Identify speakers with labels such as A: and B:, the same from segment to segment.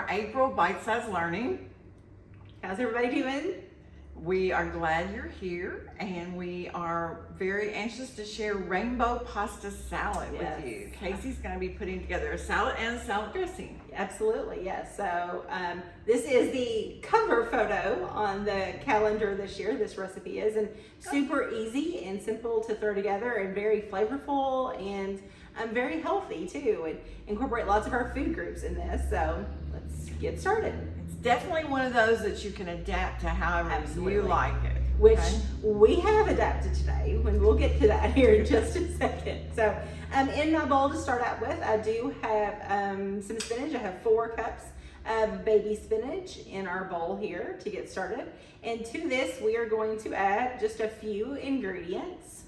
A: our April Bite-Sized Learning.
B: How's everybody doing?
A: We are glad you're here, and we are very anxious to share rainbow pasta salad with you. Kacy's going to be putting together a salad and a salad dressing.
B: Absolutely, yes. So this is the cover photo on the calendar this year. This recipe is, and super easy and simple to throw together, and very flavorful and very healthy too, and incorporate lots of our food groups in this. So let's get started.
A: It's definitely one of those that you can adapt to however you like it.
B: Which we have adapted today, and we'll get to that here in just a second. So in my bowl to start out with, I do have some spinach. I have 4 cups of baby spinach in our bowl here to get started. And to this, we are going to add just a few ingredients.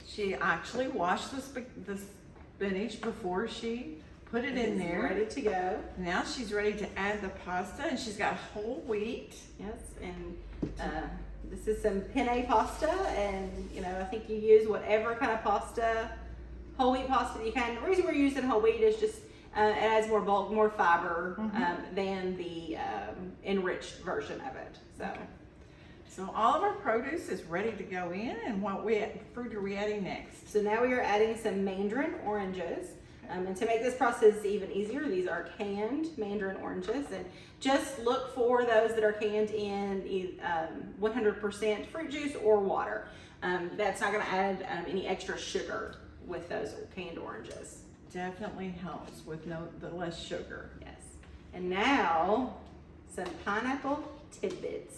A: She actually washed the spinach before she put it in there.
B: Ready to go.
A: Now she's ready to add the pasta, and she's got whole wheat.
B: Yes, and this is some penne pasta, and I think you use whatever kind of pasta, whole wheat pasta you can. The reason we're using whole wheat is just it adds more bulk, more fiber than the enriched version of it.
A: So all of our produce is ready to go in, and what fruit are we adding next?
B: So now we are adding some mandarin oranges. And to make this process even easier, these are canned mandarin oranges, and just look for those that are canned in 100% fruit juice or water. That's not going to add any extra sugar with those canned oranges.
A: Definitely helps with the less sugar.
B: Yes. And now some pineapple tidbits.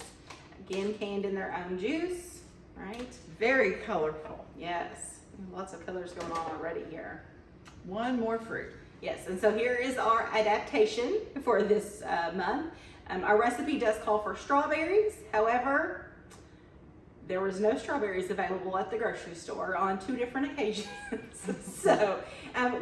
B: Again, canned in their own juice, right?
A: Very colorful.
B: Yes. Lots of colors going on already here.
A: One more fruit.
B: Yes, and so here is our adaptation for this month. Our recipe does call for strawberries. However, there was no strawberries available at the grocery store on 2 different occasions. So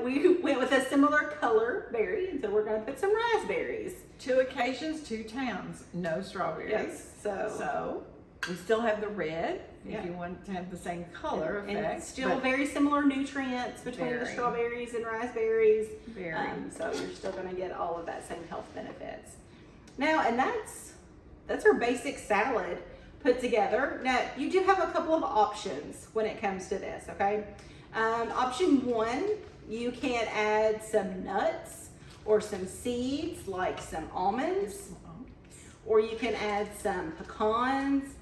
B: we went with a similar color berry, and so we're going to put some raspberries.
A: 2 occasions, 2 towns, no strawberries.
B: Yes, so
A: we still have the red, if you want to have the same color effect.
B: And still very similar nutrients between the strawberries and raspberries. So you're still going to get all of that same health benefits. Now, and that's our basic salad put together. Now, you do have a couple of options when it comes to this, okay? Option 1, you can add some nuts or some seeds, like some almonds, or you can add some pecans,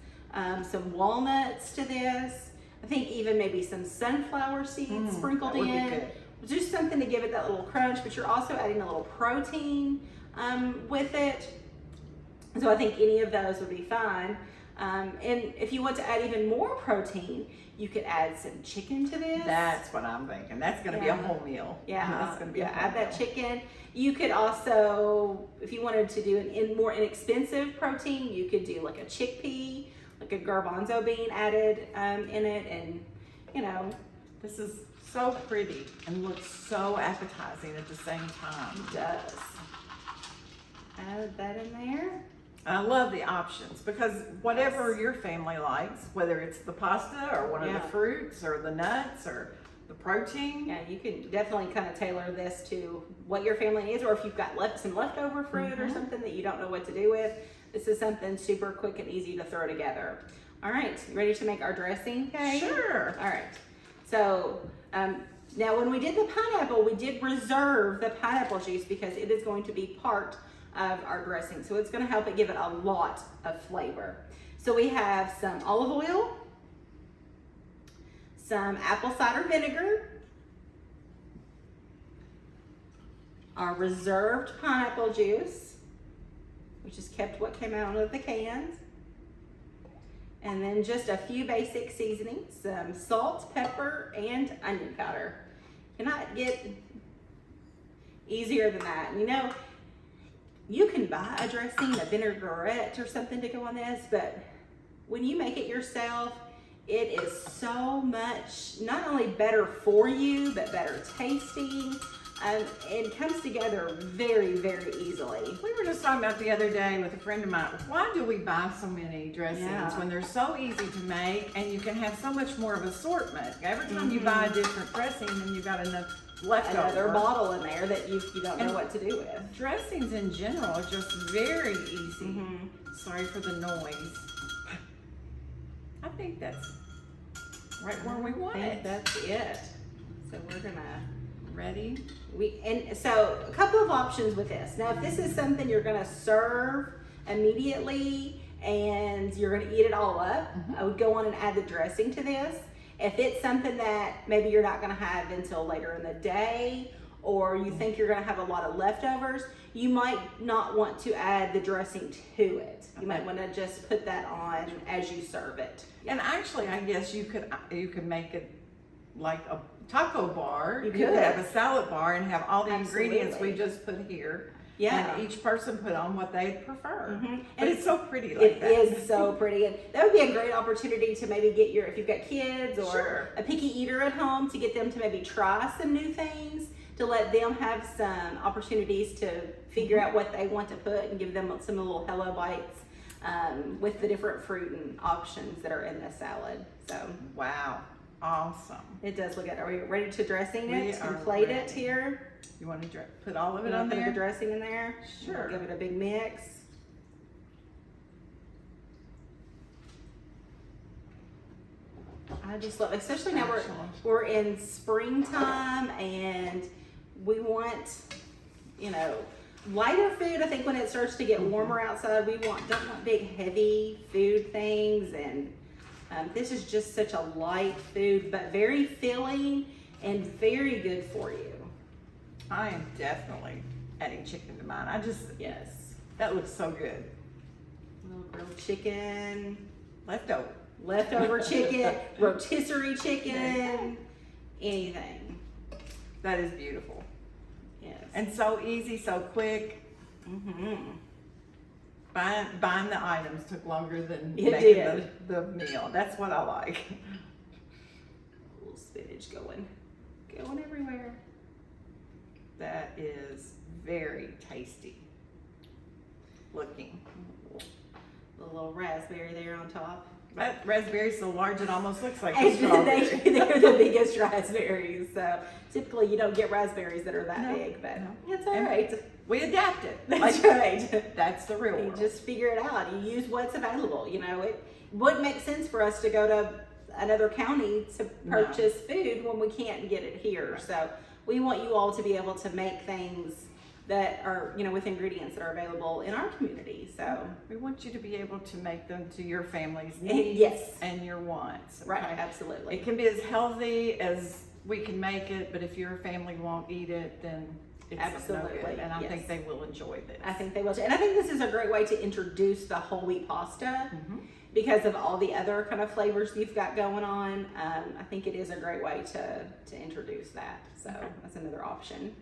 B: some walnuts to this. I think even maybe some sunflower seeds sprinkled in. Just something to give it that little crunch, but you're also adding a little protein with it. So I think any of those would be fine. And if you want to add even more protein, you could add some chicken to this.
A: That's what I'm thinking. That's going to be a whole meal. That's going to be
B: add that chicken. You could also, if you wanted to do an more inexpensive protein, you could do like a chickpea, like a garbanzo bean added in it, and
A: this is so pretty and looks so appetizing at the same time.
B: It does. Add that in there.
A: I love the options, because whatever your family likes, whether it's the pasta or one of the fruits or the nuts or the protein.
B: Yeah, you can definitely kind of tailor this to what your family needs, or if you've got some leftover fruit or something that you don't know what to do with, this is something super quick and easy to throw together. All right, you ready to make our dressing, Kay?
A: Sure.
B: All right, so now when we did the pineapple, we did reserve the pineapple juice because it is going to be part of our dressing. So it's going to help it give it a lot of flavor. So we have some olive oil, some apple cider vinegar, our reserved pineapple juice, which is kept what came out of the cans, and then just a few basic seasonings, some salt, pepper, and onion powder. Cannot get easier than that. You can buy a dressing, a vinaigrette or something to go on this, but when you make it yourself, it is so much, not only better for you, but better tasting. It comes together very, very easily.
A: We were just talking about the other day with a friend of mine, why do we buy so many dressings when they're so easy to make and you can have so much more of assortment? Every time you buy a different dressing, then you've got enough leftover.
B: another bottle in there that you don't know what to do with.
A: Dressings in general are just very easy.
B: Mm-hmm.
A: Sorry for the noise. I think that's right where we want it.
B: That's it. So we're gonna
A: Ready?
B: So a couple of options with this. Now, if this is something you're gonna serve immediately and you're gonna eat it all up, I would go on and add the dressing to this. If it's something that maybe you're not gonna have until later in the day, or you think you're gonna have a lot of leftovers, you might not want to add the dressing to it. You might wanna just put that on as you serve it.
A: And actually, I guess you could make it like a taco bar.
B: You
A: could
B: could.
A: have a salad bar and have all the
B: Absolutely.
A: ingredients we just put here.
B: Yeah.
A: And each person put on what they prefer.
B: Mhm.
A: But
B: And
A: it's so pretty like that.
B: It is so pretty, and that would be a great opportunity to maybe get if you've got kids or
A: Sure.
B: a picky eater at home, to get them to maybe try some new things, to let them have some opportunities to figure out what they want to put, and give them some little Hello Bites with the different fruit and options that are in this salad. So
A: Wow. Awesome.
B: it does look good. Are we ready to dressing
A: We
B: it
A: are
B: and plate it
A: ready.
B: here?
A: You want to put all of it
B: You
A: on
B: want to put
A: there?
B: the dressing in there?
A: Sure.
B: Give it a big mix. I just love, especially now we're in springtime and we want, lighter food. I think when it starts to get warmer outside, don't want big heavy food things, and this is just such a light food, but very filling and very good for you.
A: I am definitely adding chicken to mine.
B: Yes.
A: That looks so good.
B: A little grilled chicken.
A: Leftover
B: Chicken, rotisserie chicken, anything.
A: That is beautiful.
B: Yes.
A: And so easy, so quick. Buying the items took longer than
B: It
A: making
B: did.
A: the meal. That's what I like.
B: A little spinach going everywhere.
A: That is very tasty looking.
B: The little raspberry there on top.
A: That raspberry's so large it almost looks like a
B: And
A: strawberry.
B: they're the biggest raspberries. So typically you don't get raspberries that are that
A: No,
B: big, but
A: no.
B: it's all
A: And
B: right.
A: We adapted.
B: That's right.
A: That's the real
B: You
A: world.
B: just figure it out. You use what's available. It wouldn't make sense for us to go to another county to purchase food when we can't get it here.
A: Right.
B: So we want you all to be able to make things that are, with ingredients that are available in our community. So
A: We want you to be able to make them to your family's needs
B: yes.
A: and your wants.
B: Right,
A: okay?
B: absolutely.
A: It can be as healthy as we can make it, but if your family won't eat it, then it's no
B: Absolutely,
A: good. And I
B: yes.
A: think they will enjoy this.
B: I think they will too. And I think this is a great way to introduce the whole wheat pasta because of all the other kind of flavors you've got going on. I think it is a great way to introduce that. So that's another option.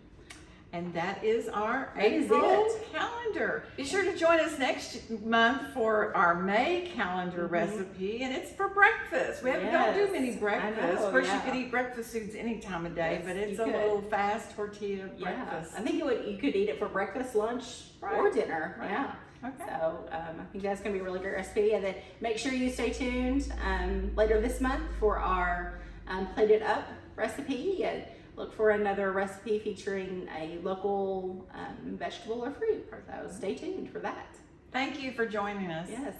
A: And that is our
B: That is
A: April
B: it.
A: calendar. Be sure to join us next month for our May calendar recipe, and it's for breakfast. We don't do
B: Yes,
A: many
B: I
A: breakfasts.
B: know,
A: Of course,
B: yeah.
A: you could eat breakfast foods any time of day,
B: Yes,
A: but it's
B: you
A: a
B: could.
A: little fast tortilla breakfast.
B: I think you could eat it for breakfast, lunch, or
A: Right.
B: dinner.
A: Right.
B: Yeah.
A: Okay.
B: So I think that's going to be a really great recipe. And then make sure you stay tuned later this month for our plated up recipe, and look for another recipe featuring a local vegetable or fruit. So stay tuned for that.
A: Thank you for joining us.
B: Yes.